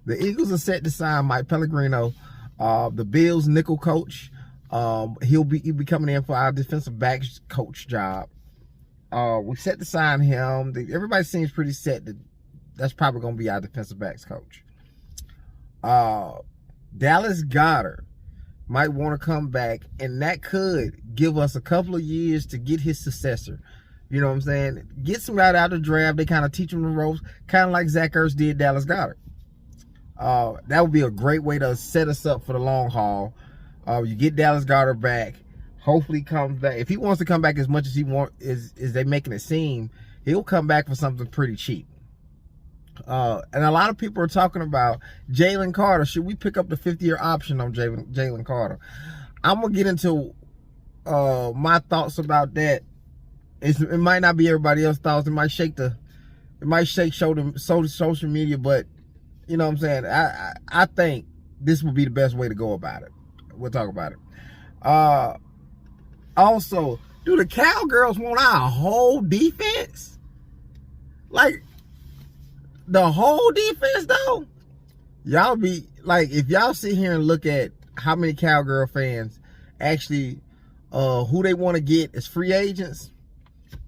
The Eagles are set to sign Mike Pellegrino, the Bills nickel coach. He'll be coming in for our defensive backs coach job. We set to sign him. Everybody seems pretty set that that's probably going to be our defensive backs coach. Dallas Goedert might want to come back, and that could give us a couple of years to get his successor. You know what I'm saying? Get somebody out of the draft. They kind of teach him the ropes, kind of like Zach Ertz did Dallas Goedert. That would be a great way to set us up for the long haul. You get Dallas Goedert back. Hopefully comes back. If he wants to come back as much as he wants, is they making it seem, he'll come back for something pretty cheap. And a lot of people are talking about Jalen Carter. Should we pick up the 50-year option on Jalen Carter? I'm gonna get into my thoughts about that. It might not be everybody else's thoughts. It might shake social media, but you know what I'm saying. I think this would be the best way to go about it. We'll talk about it. Also, do the Cowgirls want our whole defense? Like, the whole defense, though? Y'all be, like, if y'all sit here and look at how many Cowgirl fans actually, who they want to get as free agents,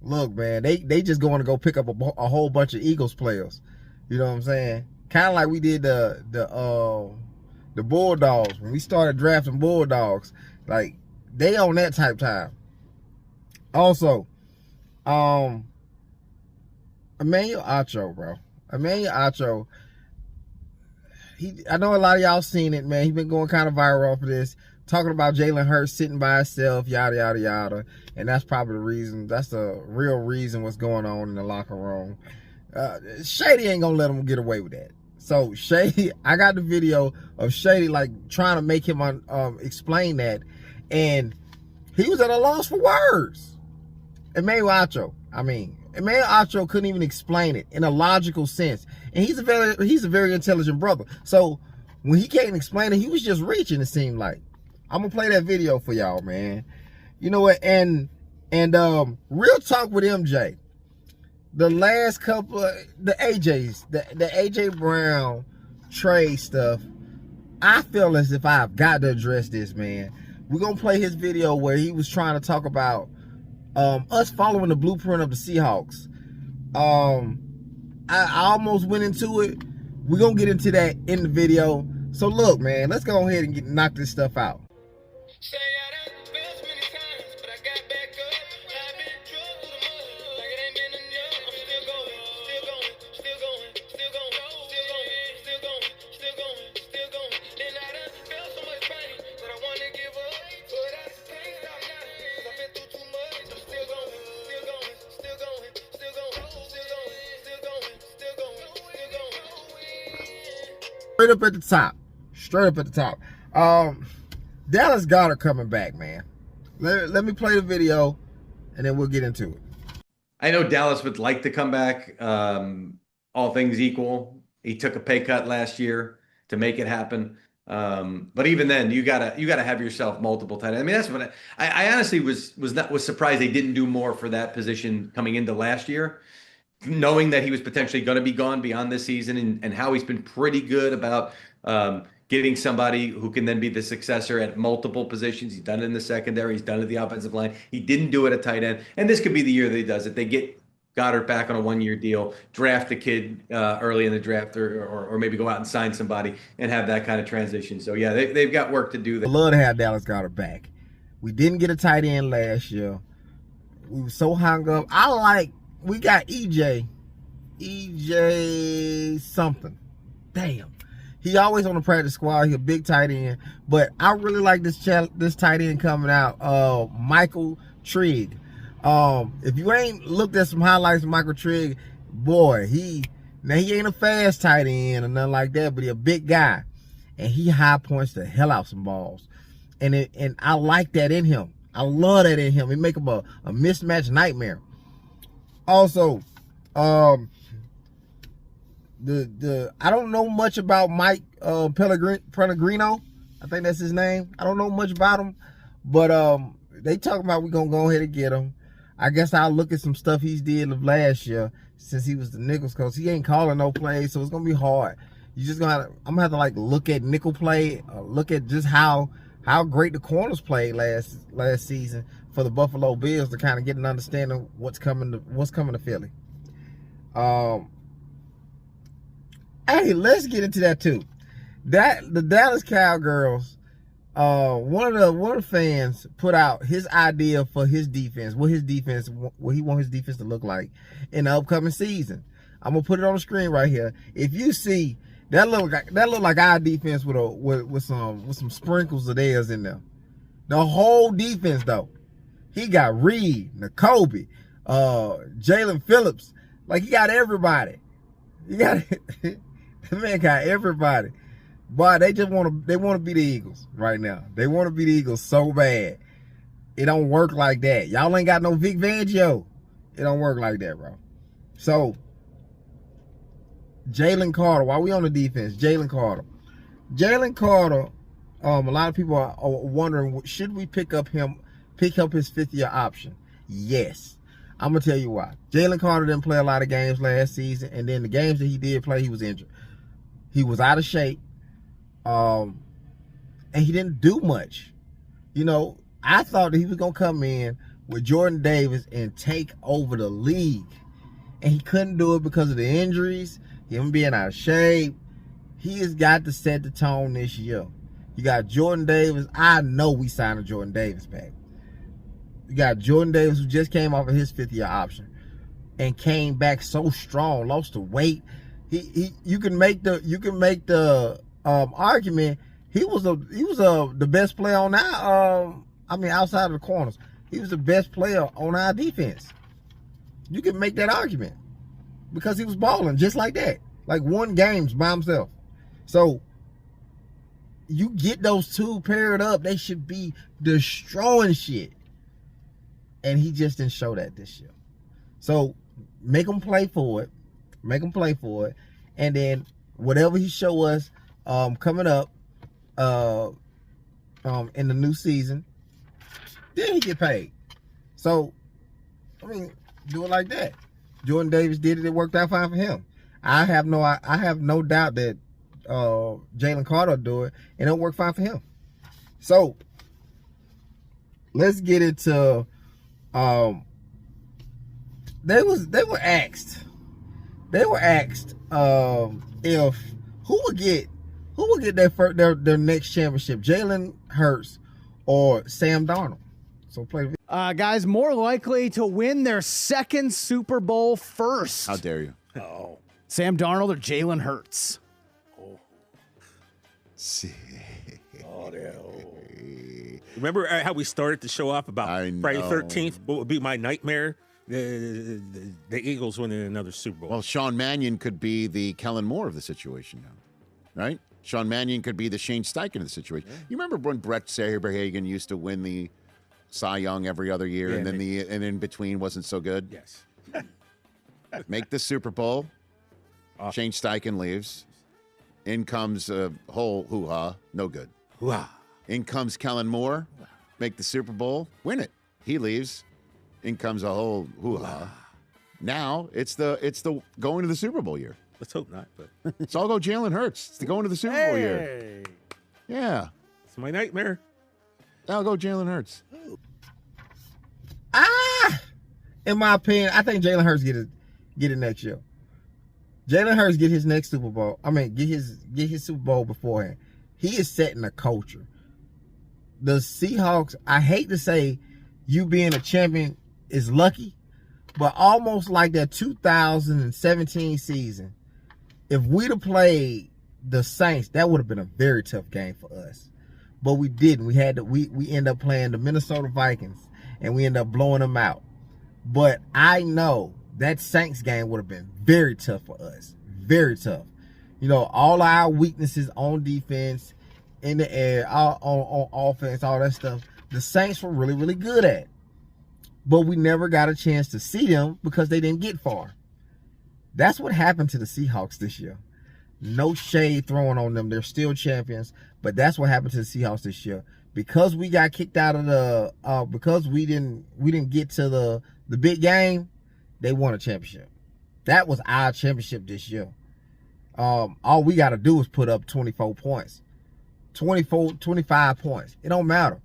look, man, they just going to go pick up a whole bunch of Eagles players. You know what I'm saying? Kind of like we did the Bulldogs. When we started drafting Bulldogs, like, they on that type time. Also, Emmanuel Acho, bro. Emmanuel Acho, I know a lot of y'all seen it, man. He's been going kind of viral off of this, talking about Jalen Hurts sitting by himself, yada, yada, yada. And that's probably the reason. That's the real reason what's going on in the locker room. Shady ain't gonna let him get away with that. So Shady, I got the video of Shady like trying to make him explain that, and he was at a loss for words. Emmanuel Acho couldn't even explain it in a logical sense, and he's a very intelligent brother. So when he can't explain it, he was just reaching. It seemed like. I'm gonna play that video for y'all, man. You know what? And real talk with MJ. The last couple of the AJ Brown trade stuff, I feel as if I've got to address this, man. We're gonna play his video where he was trying to talk about us following the blueprint of the Seahawks. I almost went into it. We're gonna get into that in the video. So look, man, let's go ahead and knock this stuff out. Say I done fell many times, but I got back up. I've been drugged through the mud, like it ain't been enough. I'm still going, still going, still going, still going, still going, still going, still going, still going. And I done felt so much pain, but I wanna give up. But I can't stop now, 'cause I've been through too much. I'm still going, still going, still going, still going, still going, still going, still going, still going. Straight up at the top. Straight up at the top. Dallas Goedert coming back, man. Let me play the video, and then we'll get into it. I know Dallas would like to come back. All things equal, he took a pay cut last year to make it happen. But even then, you gotta have yourself multiple tight ends. I mean, that's what I honestly was surprised they didn't do more for that position coming into last year, knowing that he was potentially going to be gone beyond this season, and how he's been pretty good about getting somebody who can then be the successor at multiple positions. He's done it in the secondary. He's done it at the offensive line. He didn't do it at tight end. And this could be the year that he does it. They get Goddard back on a one-year deal, draft the kid early in the draft, or maybe go out and sign somebody and have that kind of transition. So, yeah, they've got work to do there. I'd love to have Dallas Goedert back. We didn't get a tight end last year. We were so hung up. We got EJ something. Damn. He always on the practice squad. He a big tight end. But I really like this tight end coming out, Michael Trigg. If you ain't looked at some highlights of Michael Trigg, boy, he ain't a fast tight end or nothing like that, but he a big guy. And he high points the hell out some balls. And I like that in him. I love that in him. He make him a mismatch nightmare. Also, I don't know much about Mike Pellegrino. I think that's his name. I don't know much about him, but they talking about we gonna go ahead and get him. I guess I'll look at some stuff he's did of last year since he was the Nichols coach. He ain't calling no plays, so it's gonna be hard. You just I'm gonna have to like look at nickel play, look at just how great the corners played last season for the Buffalo Bills to kind of get an understanding of what's coming to Philly. Hey, let's get into that too. The Dallas Cowgirls, one of the fans put out his idea for his defense, what he want his defense to look like in the upcoming season. I'm gonna put it on the screen right here. If you see that look like our defense with some sprinkles of theirs in there. The whole defense though. He got Reed, Nakobe, Jalen Phillips. Like he got everybody. The man got everybody. Boy, they want to be the Eagles right now. They want to be the Eagles so bad. It don't work like that. Y'all ain't got no Vic Fangio. It don't work like that, bro. So Jalen Carter, while we on the defense, Jalen Carter, a lot of people are wondering, should we pick up his fifth-year option? Yes. I'm going to tell you why. Jalen Carter didn't play a lot of games last season, and then the games that he did play, he was injured. He was out of shape, and he didn't do much. You know, I thought that he was going to come in with Jordan Davis and take over the league, and he couldn't do it because of the injuries, him being out of shape. He has got to set the tone this year. You got Jordan Davis. I know we signed a Jordan Davis back. You got Jordan Davis, who just came off of his fifth-year option and came back so strong, lost the weight. You can make the argument he was the best player on our outside of the corners. He was the best player on our defense. You can make that argument because he was balling just like that, like won games by himself. So you get those two paired up, they should be destroying shit. And he just didn't show that this year. So make him play for it. And then whatever he show us coming up in the new season, then he get paid. So, I mean, do it like that. Jordan Davis did it. It worked out fine for him. I have no doubt that Jalen Carter will do it, and it'll work fine for him. So let's get into they were asked if who would get their next championship, Jalen Hurts or Sam Darnold. So play the guys more likely to win their second Super Bowl first. How dare you? Oh, Sam Darnold or Jalen Hurts? See. Oh, no. Remember how we started the show off about Friday 13th? What would be my nightmare? The Eagles winning another Super Bowl. Well, Sean Mannion could be the Kellen Moore of the situation now, right? Sean Mannion could be the Shane Steichen of the situation. Yeah. You remember when Brett Saberhagen used to win the Cy Young every other year, and then and in between wasn't so good? Yes. Make the Super Bowl. Shane Steichen leaves. In comes a whole hoo-ha, no good. Hoo-ha. In comes Kellen Moore, make the Super Bowl, win it. He leaves. In comes a whole hoo-ha. Now it's the going to the Super Bowl year. Let's hope not, but so I'll go Jalen Hurts. It's the going to the Super Bowl year. Yeah. It's my nightmare. I'll go Jalen Hurts. In my opinion, I think Jalen Hurts get it next year. Jalen Hurts get his next Super Bowl. Get his Super Bowl beforehand. He is setting a culture. The Seahawks, I hate to say you being a champion is lucky, but almost like that 2017 season, if we'd have played the Saints, that would have been a very tough game for us. But we didn't. We end up playing the Minnesota Vikings, and we end up blowing them out. But I know that Saints game would have been very tough for us. Very tough. You know, all our weaknesses on defense, in the air, on offense, all that stuff, the Saints were really, really good at. But we never got a chance to see them because they didn't get far. That's what happened to the Seahawks this year. No shade thrown on them. They're still champions. But that's what happened to the Seahawks this year. Because we got kicked out of the because we didn't get to the big game, they won a championship. That was our championship this year. All we got to do is put up 24 points, 25 points. It don't matter.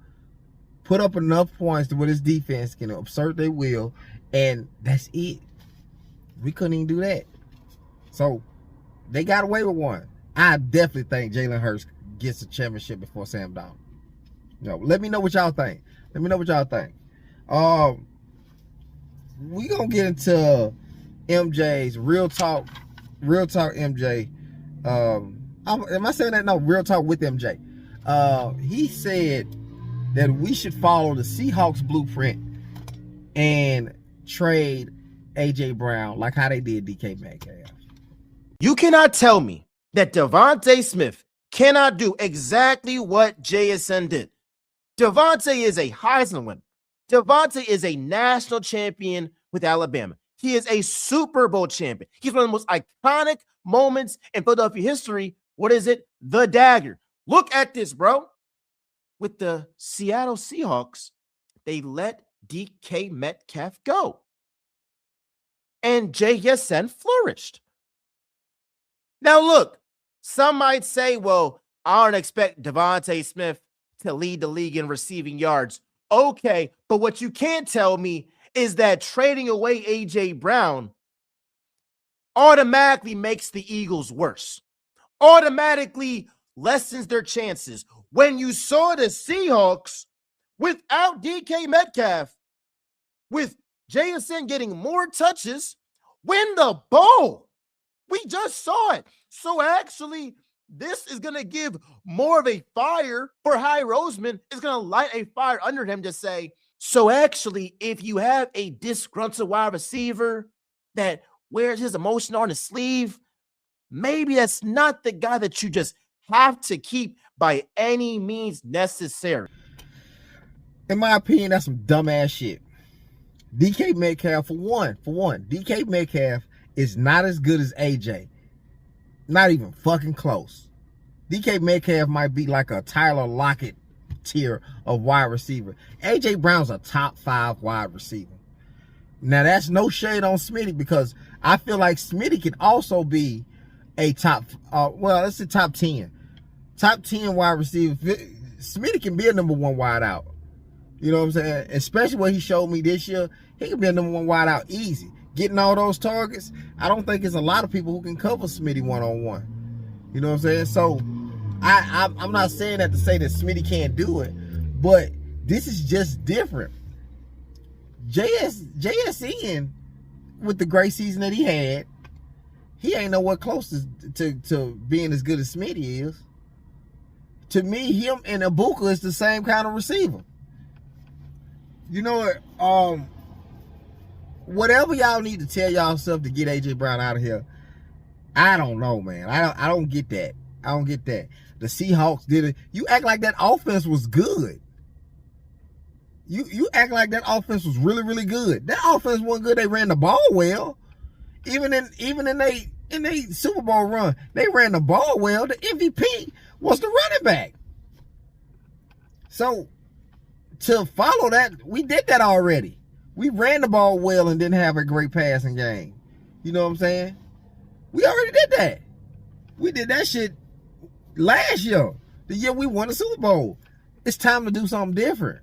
Put up enough points to where this defense can assert their will, and that's it. We couldn't even do that. So they got away with one. I definitely think Jalen Hurts gets a championship before Sam Darnold. Let me know what y'all think. Let me know what y'all think. We gonna get into MJ's real talk MJ. Am I saying that? No, real talk with MJ. He said that we should follow the Seahawks blueprint and trade AJ Brown like how they did DK Metcalf. You cannot tell me that Devontae Smith cannot do exactly what JSN did. Devontae is a Heisman winner. Devontae is a national champion with Alabama. He is a Super Bowl champion. He's one of the most iconic moments in Philadelphia history. What is it? The dagger. Look at this, bro. With the Seattle Seahawks, they let DK Metcalf go. And JSN flourished. Now, look, some might say, well, I don't expect Devontae Smith to lead the league in receiving yards. Okay, but what you can't tell me is that trading away A.J. Brown automatically makes the Eagles worse, automatically lessens their chances. When you saw the Seahawks without DK Metcalf, with JSN getting more touches, win the ball. We just saw it. So actually, this is going to give more of a fire for Howie Roseman. It's going to light a fire under him to say, so actually, if you have a disgruntled wide receiver that wears his emotion on his sleeve, maybe that's not the guy that you just have to keep by any means necessary. In my opinion, that's some dumbass shit. DK Metcalf, for one, DK Metcalf is not as good as AJ. Not even fucking close. DK Metcalf might be like a Tyler Lockett tier of wide receiver. AJ Brown's a top 5 wide receiver. Now, that's no shade on Smitty, because I feel like Smitty can also be a top 10. Top 10 wide receiver. Smitty can be a number 1 wide out. You know what I'm saying? Especially what he showed me this year. He can be a number 1 wide out easy. Getting all those targets, I don't think there's a lot of people who can cover Smitty one-on-one. You know what I'm saying? So, I'm not saying that to say that Smitty can't do it, but this is just different. JSN, with the great season that he had, he ain't nowhere close to being as good as Smitty is. To me, him and Ibuka is the same kind of receiver. You know what? Whatever y'all need to tell y'allself to get AJ Brown out of here, I don't know, man. I don't get that. I don't get that. The Seahawks did it. You act like that offense was good. You act like that offense was really, really good. That offense wasn't good. They ran the ball well. Even in they Super Bowl run, they ran the ball well. The MVP was the running back. So to follow that, we did that already. We ran the ball well and didn't have a great passing game. You know what I'm saying? We already did that. We did that shit last year, the year we won the Super Bowl. It's time to do something different.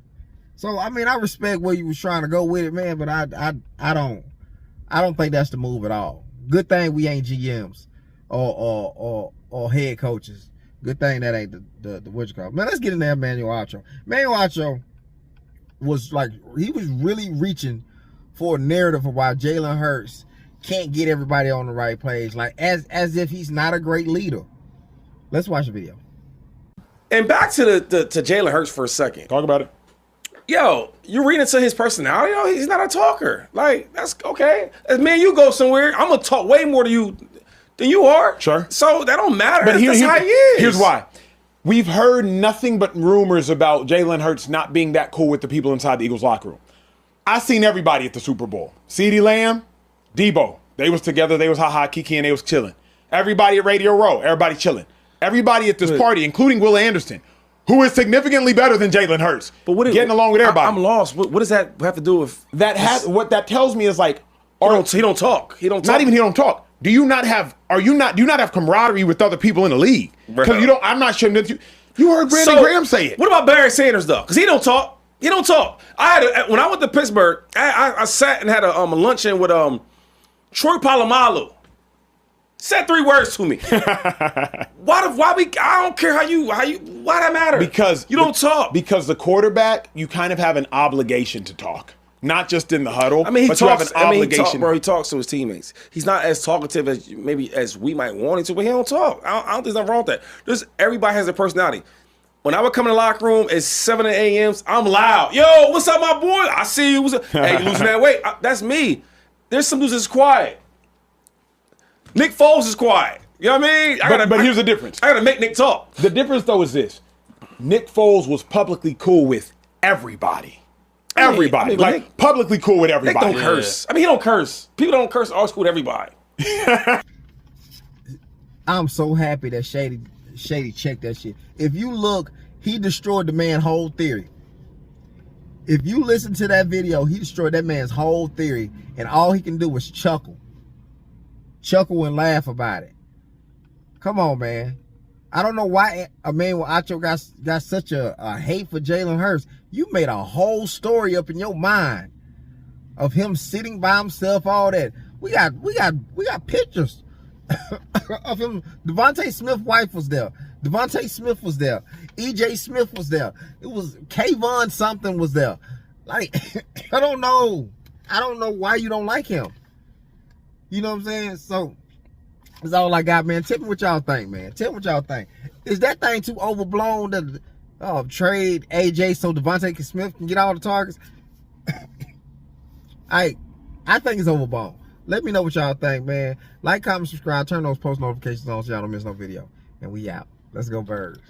So, I mean, I respect where you was trying to go with it, man, but I don't think that's the move at all. Good thing we ain't GMs or head coaches. Good thing that ain't the what you call it. Man, let's get into Emmanuel Acho. Emmanuel Acho was like, he was really reaching for a narrative of why Jalen Hurts can't get everybody on the right page, like as if he's not a great leader. Let's watch the video. And back to to Jalen Hurts for a second. Talk about it. Yo, you read into his personality. Yo, he's not a talker. Like, that's okay. Man, you go somewhere, I'm gonna talk way more to you than you are. Sure. So that don't matter. But that's how he is. Here's why. We've heard nothing but rumors about Jalen Hurts not being that cool with the people inside the Eagles locker room. I seen everybody at the Super Bowl. CeeDee Lamb, Debo. They was together. They was ha-ha, kiki, and they was chilling. Everybody at Radio Row, everybody chilling. Everybody at this party, including Will Anderson, who is significantly better than Jalen Hurts, but getting along with everybody. I'm lost. What does that have to do with that? What that tells me is like, he don't talk. He don't talk. Not even he don't talk. Do you not have camaraderie with other people in the league? Because you don't. I'm not sure that you heard Brandon Graham say it. What about Barry Sanders though? Because he don't talk. He don't talk. When I went to Pittsburgh, I sat and had a luncheon with Troy Polamalu. Said 3 words to me. Why don't care why that matter? Because you don't talk. Because the quarterback, you kind of have an obligation to talk. Not just in the huddle. I mean, he but talks. you have an obligation. He talks to his teammates. He's not as talkative as we might want him to, but he don't talk. I don't think there's nothing wrong with that. Everybody has a personality. When I would come in the locker room at 7 a.m., I'm loud. Yo, what's up, my boy? I see you. Hey, you losing that weight? That's me. There's some dudes that's quiet. Nick Foles is quiet. You know what I mean? But here's the difference. I got to make Nick talk. The difference, though, is this. Nick Foles was publicly cool with everybody. Publicly cool with everybody. Nick don't curse. I mean, he don't curse. People don't curse. Always cool with everybody. I'm so happy that Shady checked that shit. If you look, he destroyed the man's whole theory. If you listen to that video, he destroyed that man's whole theory, and all he can do is chuckle and laugh about it. Come on, man. I don't know why Emmanuel Acho got such a hate for Jalen Hurts. You made a whole story up in your mind of him sitting by himself, all that. We got pictures of him. Devontae Smith's wife was there. Devontae Smith was there. EJ Smith was there. It was Kayvon something was there. Like, I don't know why you don't like him. You know what I'm saying? So that's all I got, man. Tell me what y'all think, man. Tell me what y'all think. Is that thing too overblown to trade AJ so Devontae Smith can get all the targets? I think it's overblown. Let me know what y'all think, man. Like, comment, subscribe, turn those post notifications on so y'all don't miss no video. And we out. Let's go Birds.